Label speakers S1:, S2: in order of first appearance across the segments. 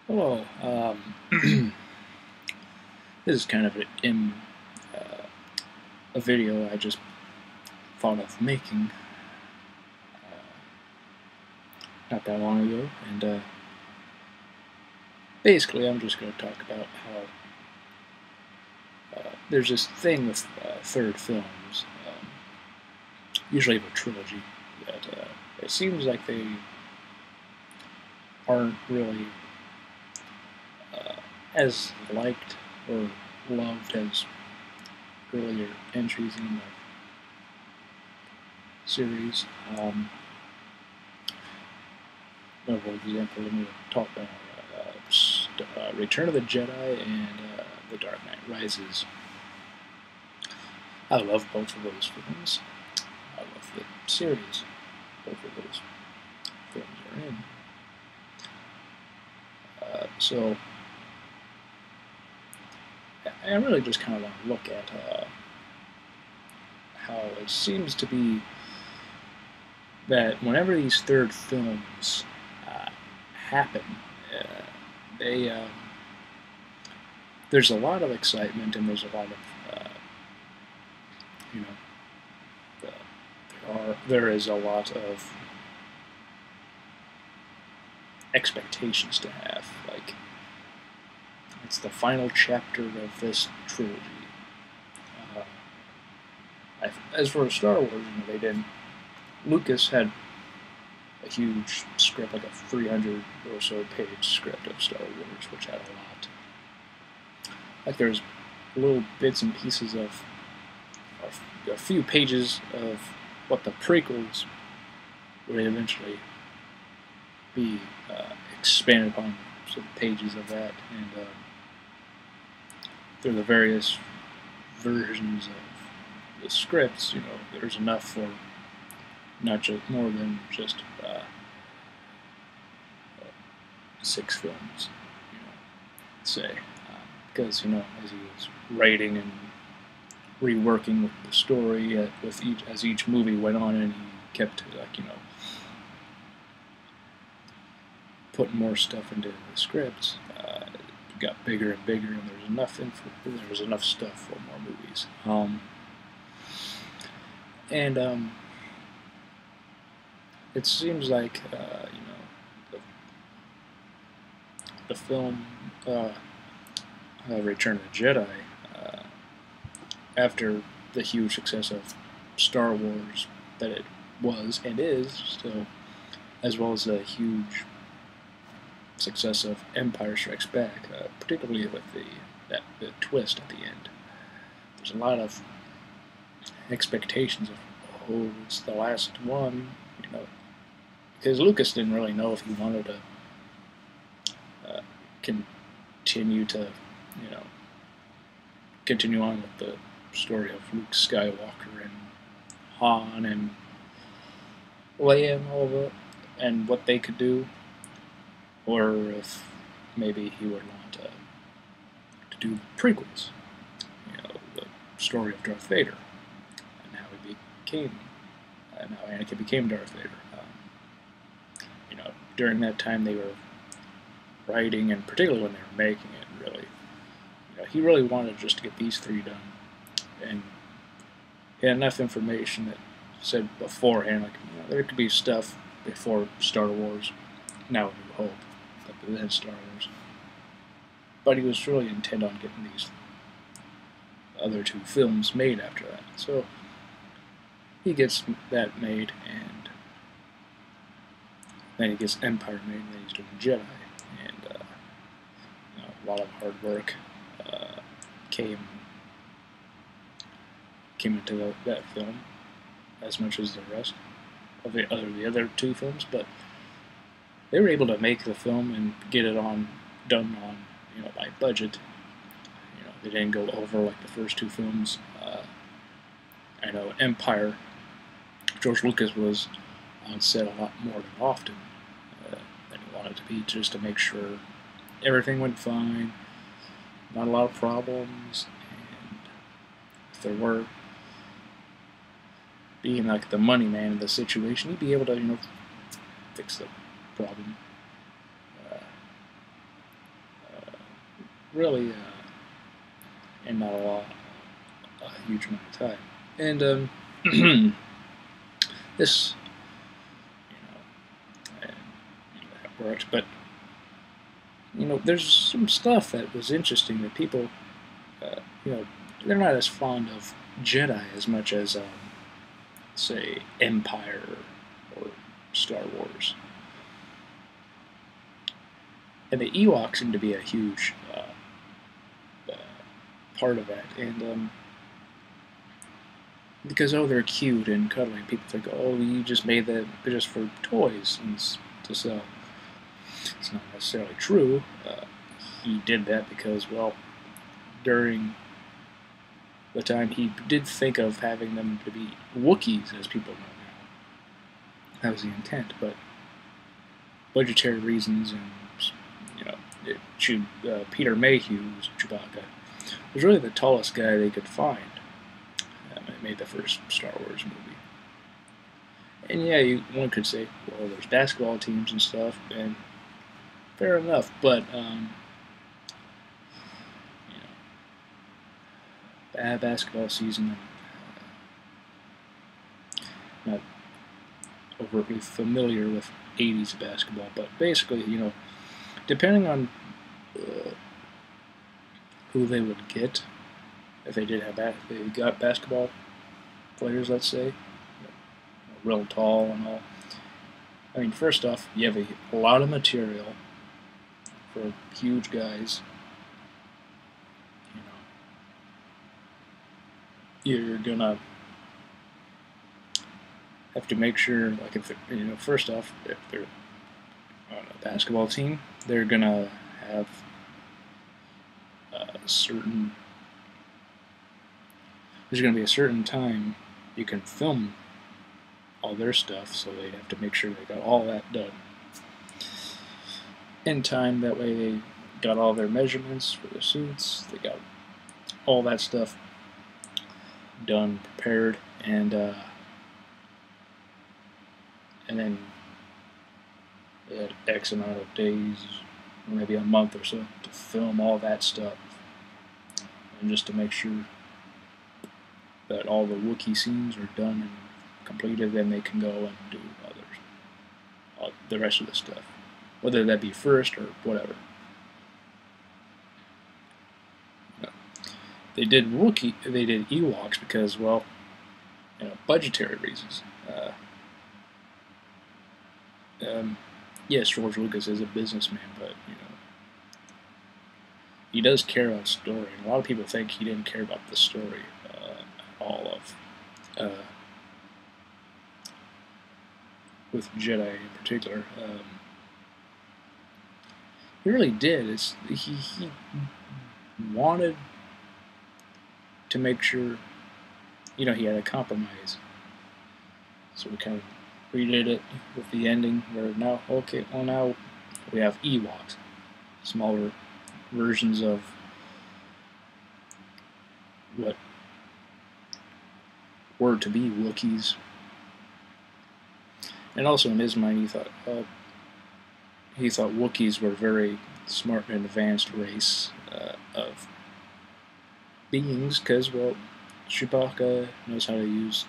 S1: Hello. This is kind of a video I just thought of making not that long ago, and basically I'm just going to talk about how there's this thing with third films, usually of a trilogy, that it seems like they aren't really as liked or loved as earlier entries in the series. For example, let me talk about Return of the Jedi and The Dark Knight Rises. I love both of those films. I love the series both of those films are in. So I really just kind of want to look at how it seems to be that whenever these third films happen, they there's a lot of excitement and there's a lot of there is a lot of expectations to have. Like, it's the final chapter of this trilogy. As for Star Wars, they didn't. Lucas had a huge script, like a 300 or so page script of Star Wars, which had a lot. Like, there's little bits and pieces of a few pages of what the prequels would eventually be expanded upon, some pages of that, and through the various versions of the scripts, there's enough for not just more than just 6 films, say, because as he was writing and reworking with the story as each movie went on, and he kept putting more stuff into the scripts. It got bigger and bigger, and there was enough stuff for more movies. It seems like the film Return of the Jedi, after the huge success of Star Wars that it was and is still, as well as the huge success of Empire Strikes Back, particularly with the twist at the end. There's a lot of expectations of, oh, it's the last one, because Lucas didn't really know if he wanted to continue on with the story of Luke Skywalker and Han and Leia and all of it, and what they could do, or if maybe he would want to do prequels, the story of Darth Vader and how he became, and how Anakin became Darth Vader. During that time they were writing, and particularly when they were making it, really, he really wanted just to get these 3 done, and he had enough information that said beforehand, like, there could be stuff before Star Wars, now New Hope, but then Star Wars. But he was really intent on getting these other 2 films made after that. So he gets that made, and then he gets Empire made, and then he's doing Jedi. And a lot of hard work came into that film, as much as the rest of the other 2 films. But they were able to make the film and get it done on by budget. They didn't go over like the first 2 films. I know Empire, George Lucas was on set a lot more than often than he wanted to be, just to make sure everything went fine, not a lot of problems, and if there were, being like the money man of the situation, he'd be able to fix the problem. really, and not a huge amount of time. And this, that worked, but there's some stuff that was interesting that people, they're not as fond of Jedi as much as, say, Empire or Star Wars. And the Ewoks seem to be a huge part of that. And because, they're cute and cuddly, people think, you just made that just for toys and to sell. It's not necessarily true. He did that because, during the time he did think of having them to be Wookiees, as people know now. That was the intent, but budgetary reasons and, Peter Mayhew, who's Chewbacca, was really the tallest guy they could find. It made the first Star Wars movie. And yeah, one could say, there's basketball teams and stuff, and fair enough, but bad basketball season. Not overtly familiar with 80s basketball, but basically, depending on who they would get, if they did have they got basketball players, let's say, real tall and all. I mean, first off, you have a lot of material for huge guys. You're gonna have to make sure, like, if first off, if they're on a basketball team, they're gonna have there's gonna be a certain time you can film all their stuff, so they have to make sure they got all that done in time. That way they got all their measurements for the suits, they got all that stuff done, prepared, and then they had X amount of days, maybe a month or so, to film all that stuff, and just to make sure that all the Wookiee scenes are done and completed, then they can go and do the rest of the stuff, whether that be first or whatever. They did Ewoks because, budgetary reasons. Yes, George Lucas is a businessman, but he does care about story. And a lot of people think he didn't care about the story at all with Jedi in particular. He really did. He wanted to make sure, he had a compromise. So we kind of redid it with the ending where now we have Ewoks, smaller versions of what were to be Wookiees. And also in his mind, he thought Wookiees were a very smart and advanced race of beings, because, Chewbacca knows how to use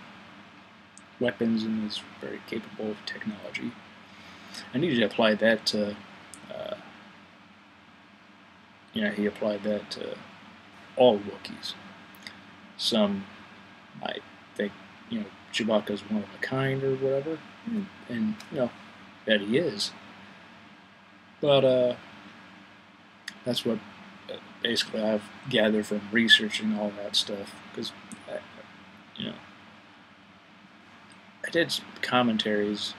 S1: weapons and is very capable of technology. And he applied that to, he applied that to all Wookiees. Some might think, Chewbacca's one of a kind or whatever, and, that he is. But, that's what basically I've gathered from researching all that stuff, because, I did some commentaries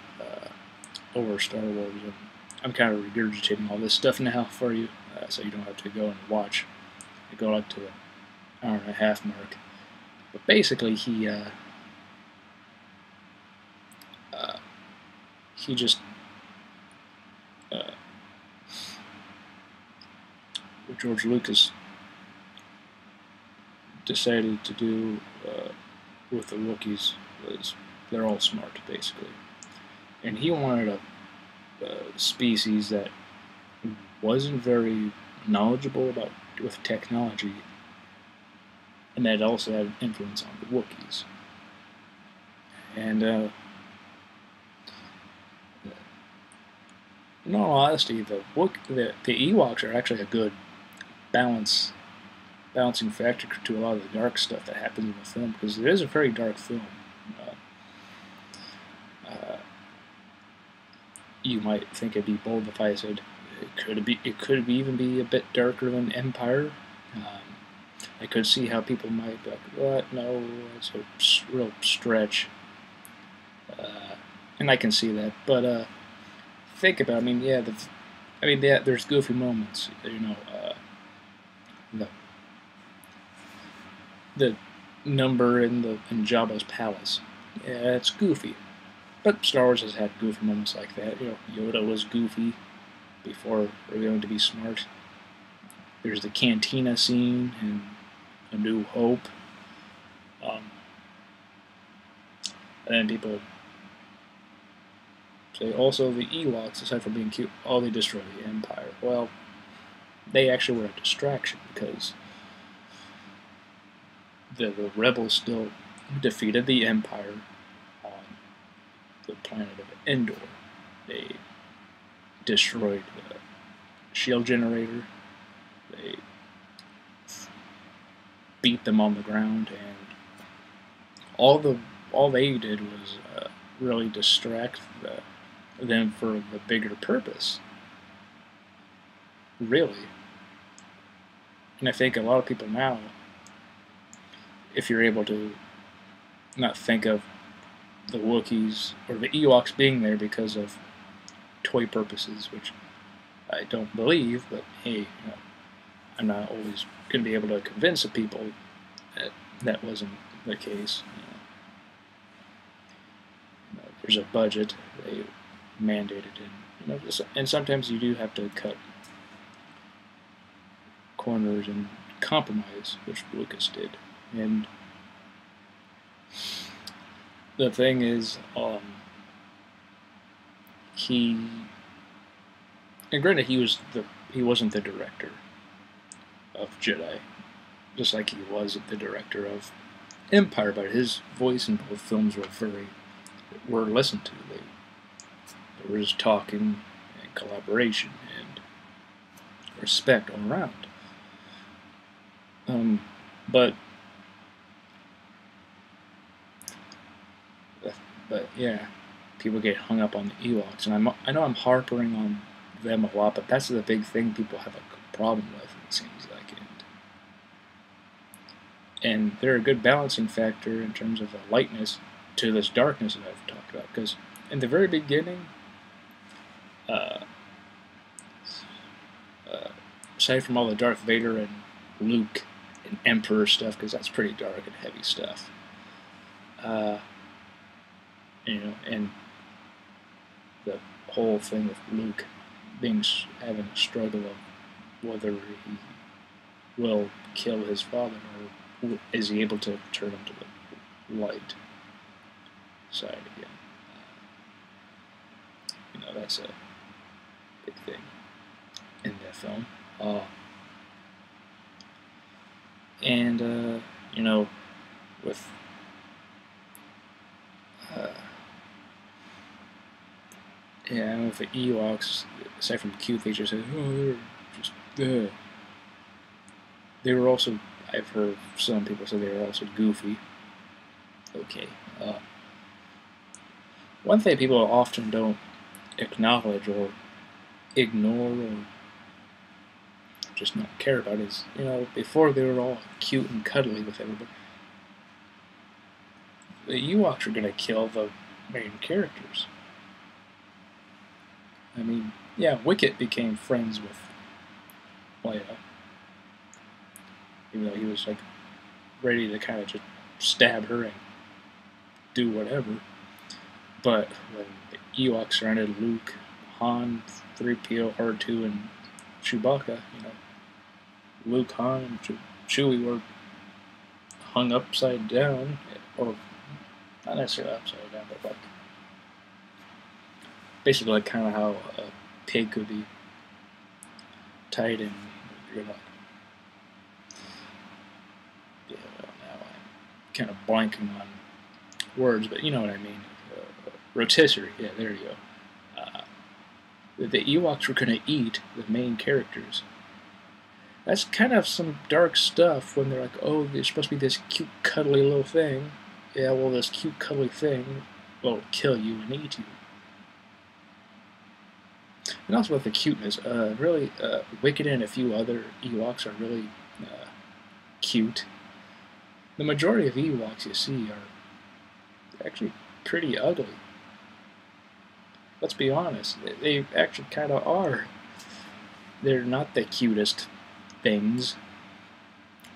S1: over Star Wars, and I'm kind of regurgitating all this stuff now for you, so you don't have to go and watch. I go up to the hour-and-a-half mark. But basically, he just what George Lucas decided to do with the Wookiees was they're all smart, basically. And he wanted a species that wasn't very knowledgeable about with technology, and that also had an influence on the Wookiees. And in all honesty, the Ewoks are actually a good balancing factor to a lot of the dark stuff that happens in the film, because it is a very dark film. You might think it'd be bold if I said it could even be a bit darker than Empire. I could see how people might be like, "What? No, it's a real stretch," and I can see that. But think about, yeah, there's goofy moments. The number in Jabba's palace. Yeah, it's goofy. But Star Wars has had goofy moments like that. Yoda was goofy before learning to be smart. There's the cantina scene in A New Hope. And then people say also the Ewoks, aside from being cute, they destroyed the Empire. Well, they actually were a distraction, because the rebels still defeated the Empire on the planet of Endor. They destroyed the shield generator. They beat them on the ground, and all they did was really distract them for the bigger purpose. Really. And I think a lot of people now, if you're able to not think of the Wookiees or the Ewoks being there because of toy purposes, which I don't believe, but hey, I'm not always going to be able to convince the people that that wasn't the case. There's a budget, they mandated it, and sometimes you do have to cut corners and compromise, which Lucas did. And the thing is, and granted, he wasn't the director of Jedi, just like he wasn't the director of Empire, but his voice in both films were listened to. There was talking and collaboration and respect all around. But yeah, people get hung up on the Ewoks, and I know I'm harping on them a lot, but that's the big thing people have a problem with, it seems like. And they're a good balancing factor in terms of the lightness to this darkness that I've talked about, because in the very beginning, aside from all the Darth Vader and Luke and Emperor stuff, because that's pretty dark and heavy stuff, and the whole thing with Luke having a struggle of whether he will kill his father, or is he able to turn him to the light side again. That's a big thing in that film. With with the Ewoks, aside from the cute features, they're just they were also, I've heard some people say they were also goofy. Okay. One thing people often don't acknowledge or ignore or just not care about is, before they were all cute and cuddly with everybody, the Ewoks are going to kill the main characters. Wicket became friends with Leia, even though he was ready to kind of just stab her and do whatever. But when the Ewoks surrounded Luke, Han, 3PO, R2, and Chewbacca, Luke, Han, and Chewie were hung upside down, or not necessarily upside down, but basically kind of how a pig could be tied in. kind of blanking on words, but you know what I mean. Rotisserie, yeah, there you go. The Ewoks were going to eat the main characters. That's kind of some dark stuff when they're like, oh, there's supposed to be this cute, cuddly little thing. Yeah, well, this cute, cuddly thing will kill you and eat you. And also with the cuteness, really, Wicked and a few other Ewoks are really cute. The majority of Ewoks you see are actually pretty ugly. Let's be honest, they actually kind of are. They're not the cutest things.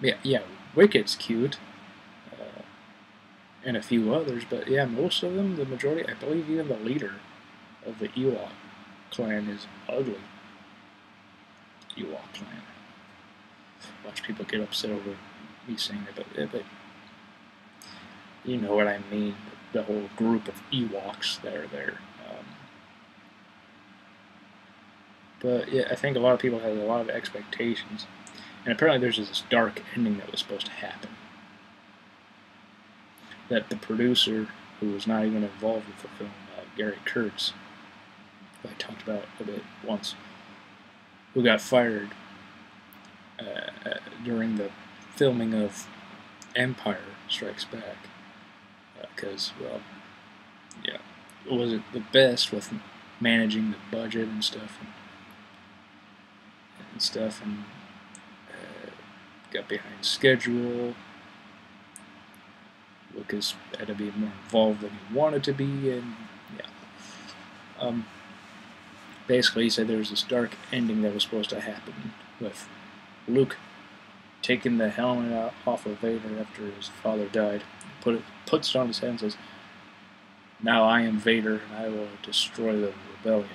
S1: Yeah, Wicked's cute, and a few others, but yeah, most of them, the majority, I believe even the leader of the Ewok clan is ugly. Ewok clan. Watch people get upset over me saying that, but you know what I mean. The whole group of Ewoks that are there. But yeah, I think a lot of people had a lot of expectations, and apparently there's this dark ending that was supposed to happen. That the producer, who was not even involved with the film, Gary Kurtz, who I talked about a bit once, who got fired during the filming of Empire Strikes Back, because, well, yeah, it wasn't the best with managing the budget and stuff, and got behind schedule. Lucas had to be more involved than he wanted to be, and yeah. Basically, he said there was this dark ending that was supposed to happen with Luke taking the helmet off of Vader after his father died, puts it on his head and says, "Now I am Vader, and I will destroy the rebellion."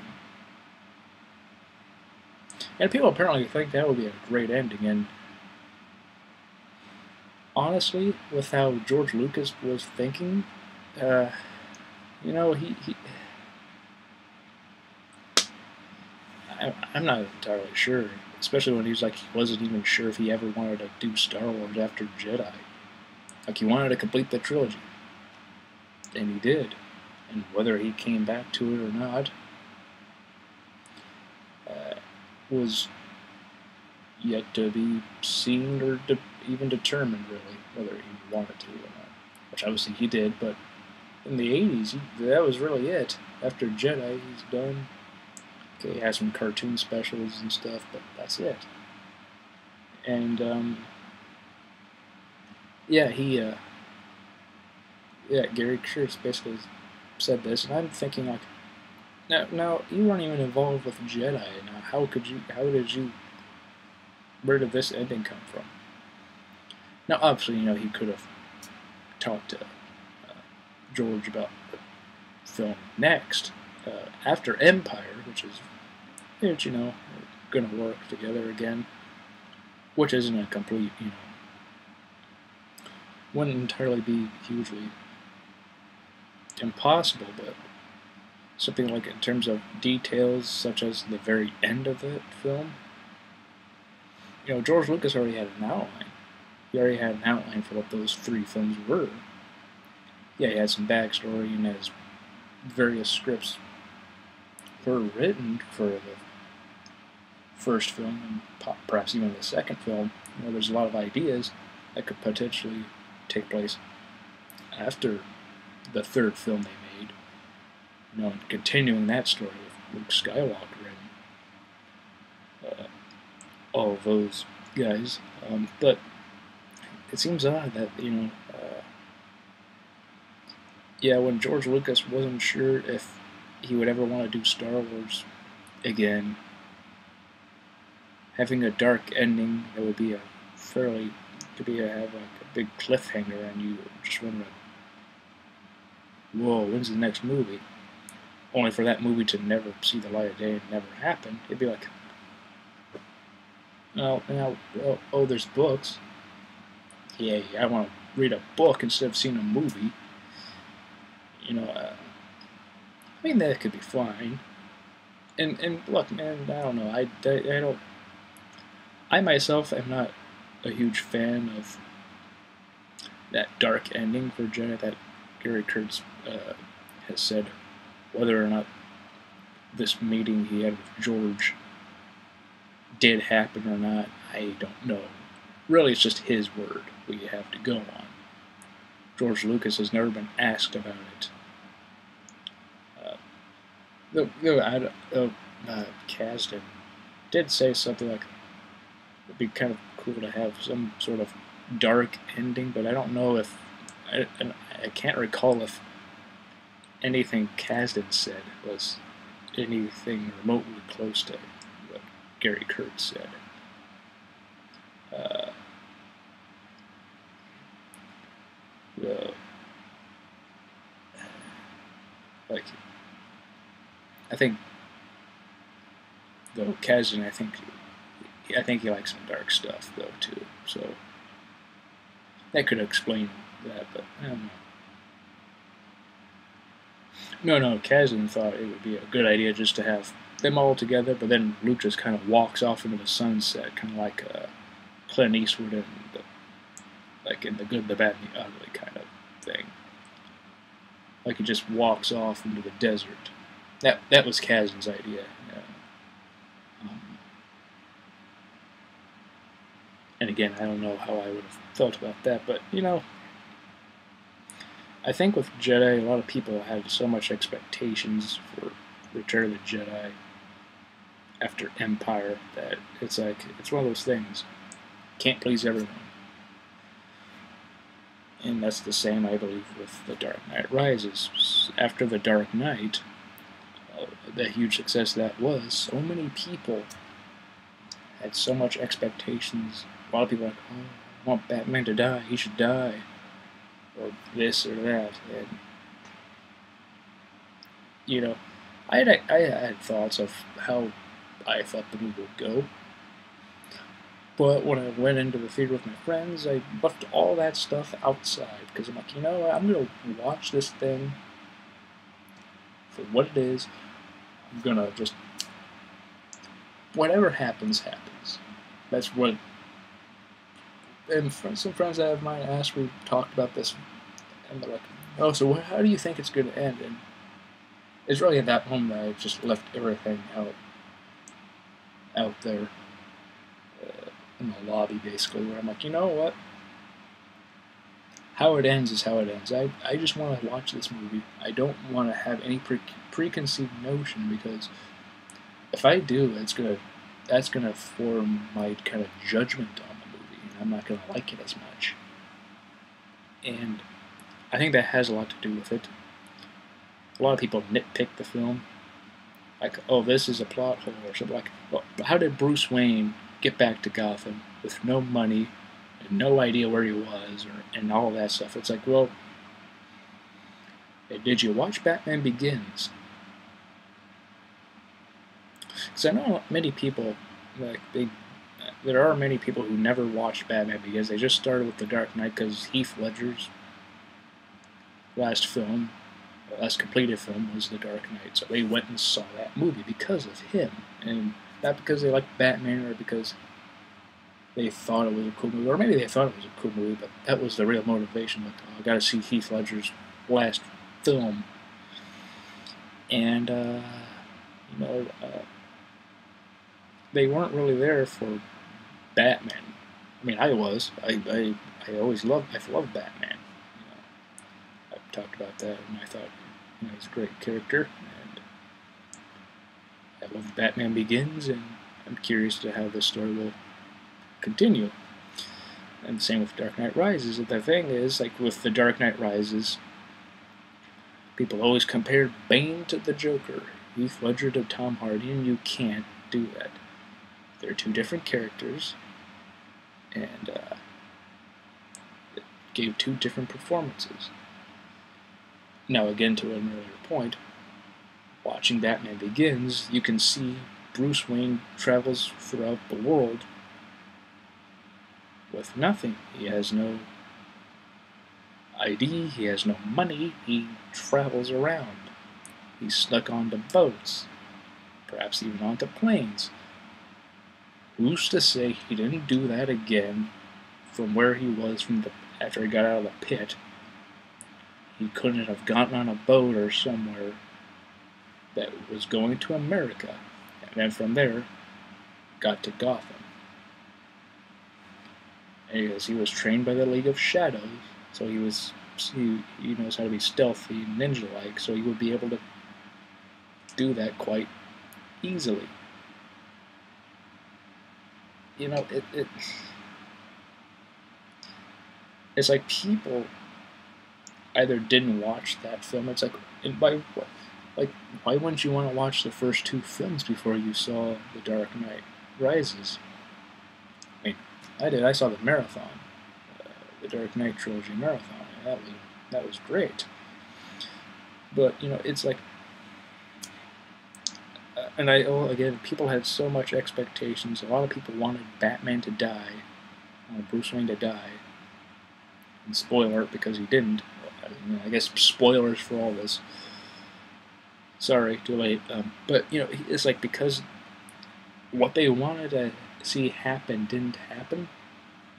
S1: And people apparently think that would be a great ending, and honestly, with how George Lucas was thinking, you know, I'm not entirely sure, especially when he was like, he wasn't even sure if he ever wanted to do Star Wars after Jedi. Like, he wanted to complete the trilogy, and he did. And whether he came back to it or not was yet to be seen or even determined, really, whether he wanted to or not. Which obviously he did, but in the 80s, that was really it. After Jedi, he's done. Okay, he has some cartoon specials and stuff, but that's it. And, yeah, Gary Kurtz basically said this, and I'm thinking, like, now you weren't even involved with Jedi. Now, where did this ending come from? Now, obviously, you know, he could have talked to George about the film next, after Empire, which, you know, going to work together again, which isn't a complete, you know, wouldn't entirely be hugely impossible, but something like in terms of details, such as the very end of the film, you know, George Lucas already had an outline. He already had an outline for what those 3 films were. Yeah, he had some backstory, and as various scripts were written for the first film, and perhaps even the second film, you know, there's a lot of ideas that could potentially take place after the 3rd film they made. You know, and continuing that story with Luke Skywalker and all of those guys. But it seems odd that, you know, yeah, when George Lucas wasn't sure if he would ever want to do Star Wars again, having a dark ending that would be have like a big cliffhanger, and you just wondering, whoa, when's the next movie? Only for that movie to never see the light of day and never happen. It'd be like, oh, there's books. Yeah, I want to read a book instead of seeing a movie. You know, I mean, that could be fine. And look, man, I don't know. I myself am not a huge fan of that dark ending for Jedi that Gary Kurtz has said, whether or not this meeting he had with George did happen or not, I don't know. Really, it's just his word we have to go on. George Lucas has never been asked about it. Kasdan did say something like it'd be kind of cool to have some sort of dark ending, but I don't know if I can't recall if anything Kasdan said was anything remotely close to what Gary Kurtz said. Like, I think, though, Kasdan, I think he likes some dark stuff, though, too, so that could explain that, but I don't know. No, Kasdan thought it would be a good idea just to have them all together, but then Luke just kind of walks off into the sunset, kind of like Clint Eastwood in The Good, the Bad, and the Ugly kind of thing. Like he just walks off into the desert. That was Kasdan's idea. And again, I don't know how I would have felt about that, but I think with Jedi, a lot of people had so much expectations for Return of the Jedi after Empire that it's like, it's one of those things. Can't please everyone. And that's the same, I believe, with The Dark Knight Rises. After The Dark Knight, the huge success that was, so many people had so much expectations. A lot of people were like, oh, I want Batman to die, he should die, or this or that, and I had thoughts of how I thought the movie would go, but when I went into the theater with my friends, I left all that stuff outside, because I'm like, I'm going to watch this thing for what it is. I'm going to just, whatever happens, happens. That's what, and some friends that have mine asked me, talked about this, and they're like, oh, so how do you think it's going to end? And it's really at that moment that I just left everything out there in the lobby, basically, where I'm like, you know what? How it ends is how it ends. I just want to watch this movie. I don't want to have any preconceived notion, because if I do, that's gonna form my kind of judgment on the movie, and I'm not gonna like it as much. And I think that has a lot to do with it. A lot of people nitpick the film, like, oh, this is a plot hole, or something like, well, how did Bruce Wayne get back to Gotham with no money and no idea where he was, and all that stuff? It's like, well, did you watch Batman Begins? Because I know many people, there are many people who never watched Batman Begins. They just started with The Dark Knight because Heath Ledger's last completed film was The Dark Knight. So they went and saw that movie because of him, and not because they liked Batman or because they thought it was a cool movie, or maybe they thought it was a cool movie, but that was the real motivation. Like, oh, I got to see Heath Ledger's last film, and they weren't really there for Batman. I mean, I was. I always loved. I love Batman. I've talked about that, and I thought he's a great character, and I love Batman Begins, and I'm curious to how this story will continue. And the same with Dark Knight Rises. The thing is, like with The Dark Knight Rises, people always compare Bane to the Joker, Heath Ledger to Tom Hardy, and you can't do that. They're two different characters, and it gave two different performances. Now, again, to an earlier point, watching Batman Begins, you can see Bruce Wayne travels throughout the world with nothing. He has no ID, he has no money, he travels around. He's stuck onto boats, perhaps even onto planes. Who's to say he didn't do that again from where he was after he got out of the pit, he couldn't have gotten on a boat or somewhere that was going to America, and then from there got to Gotham. And because he was trained by the League of Shadows, so he knows how to be stealthy and ninja-like, so he would be able to do that quite easily. You know, it's like people either didn't watch that film. It's like, why wouldn't you want to watch the first two films before you saw The Dark Knight Rises? I mean, I did. I saw the marathon, the Dark Knight trilogy marathon, and that was great. But you know, it's like, and again, people had so much expectations. A lot of people wanted Batman to die, Bruce Wayne to die. And spoiler, because he didn't. I guess spoilers for all this. Sorry, too late. But you know, it's like because what they wanted to see happen didn't happen,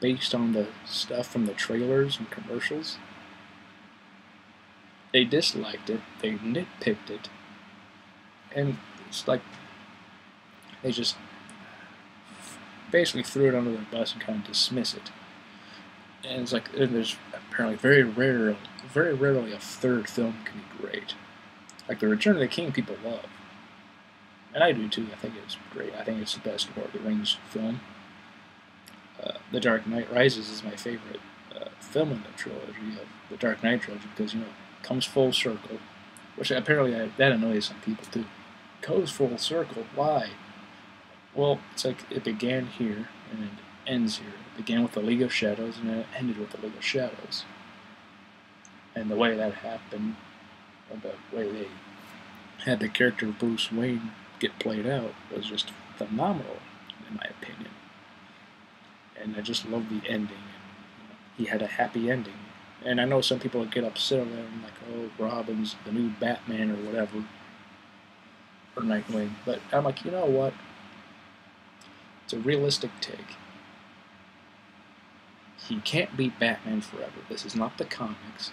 S1: based on the stuff from the trailers and commercials. They disliked it. They nitpicked it, and it's like they just basically threw it under the bus and kind of dismiss it. And it's like there's apparently very rarely a third film can be great. Like The Return of the King, people love, and I do too. I think it's great. I think it's the best Lord of the Rings film. The Dark Knight Rises is my favorite film in the trilogy of the Dark Knight trilogy because it comes full circle, which apparently that annoys some people too. Goes full circle. Why? Well, it's like it began here and it ends here. It began with the League of Shadows and then it ended with the League of Shadows. And the way that happened, or the way they had the character of Bruce Wayne get played out, was just phenomenal, in my opinion. And I just love the ending. And, he had a happy ending. And I know some people would get upset over that and like, oh, Robin's the new Batman or whatever, or Nightwing. But I'm like, you know what? It's a realistic take. He can't be Batman forever. This is not the comics,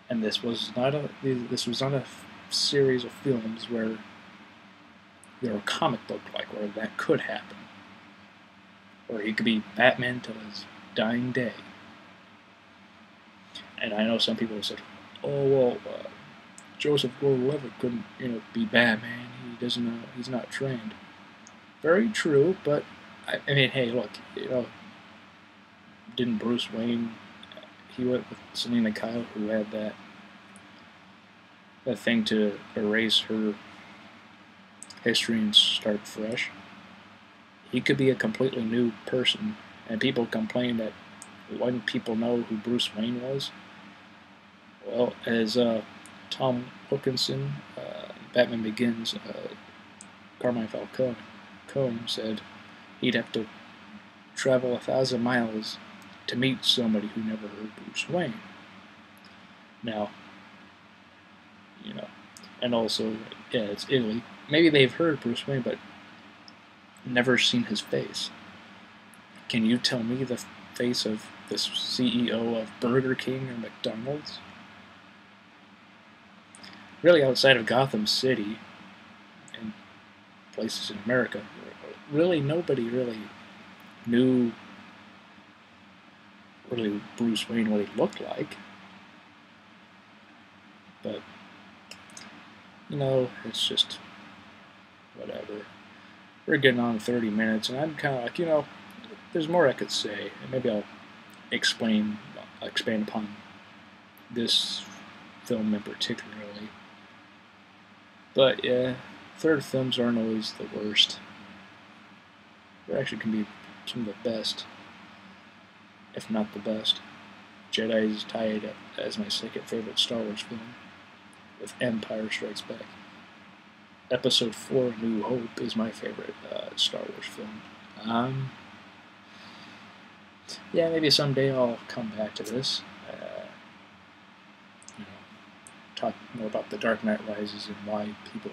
S1: and this was not a series of films where they're a comic book like where that could happen, or he could be Batman till his dying day. And I know some people have said, "Oh well, Joseph Gordon-Levitt couldn't, be Batman. He doesn't know. He's not trained." Very true, but I mean, hey, look, didn't Bruce Wayne? He went with Selina Kyle, who had that thing to erase her history and start fresh. He could be a completely new person, and people complain that when people know who Bruce Wayne was. Well, as Tom Wilkinson, Batman Begins, Carmine Falcone said, he'd have to travel 1,000 miles to meet somebody who never heard Bruce Wayne. Now, and also, yeah, it's Italy. Maybe they've heard Bruce Wayne, but never seen his face. Can you tell me the face of this CEO of Burger King or McDonald's? Really, outside of Gotham City and places in America, really nobody really knew really Bruce Wayne what he looked like. But it's just whatever. We're getting on 30 minutes, and I'm kind of like, there's more I could say, and maybe I'll expand upon this film in particularly. But yeah, third films aren't always the worst. They actually can be some of the best, if not the best. Jedi is tied up as my second favorite Star Wars film, with Empire Strikes Back. Episode 4, New Hope, is my favorite Star Wars film. Yeah, maybe someday I'll come back to this. Talk more about The Dark Knight Rises and why people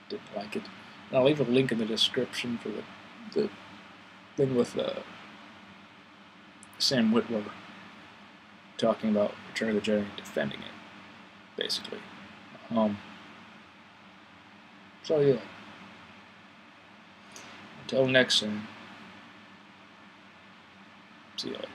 S1: didn't like it. And I'll leave a link in the description for the thing with Sam Witwer talking about Return of the Jedi and defending it, basically. So yeah. Until next time. See you later.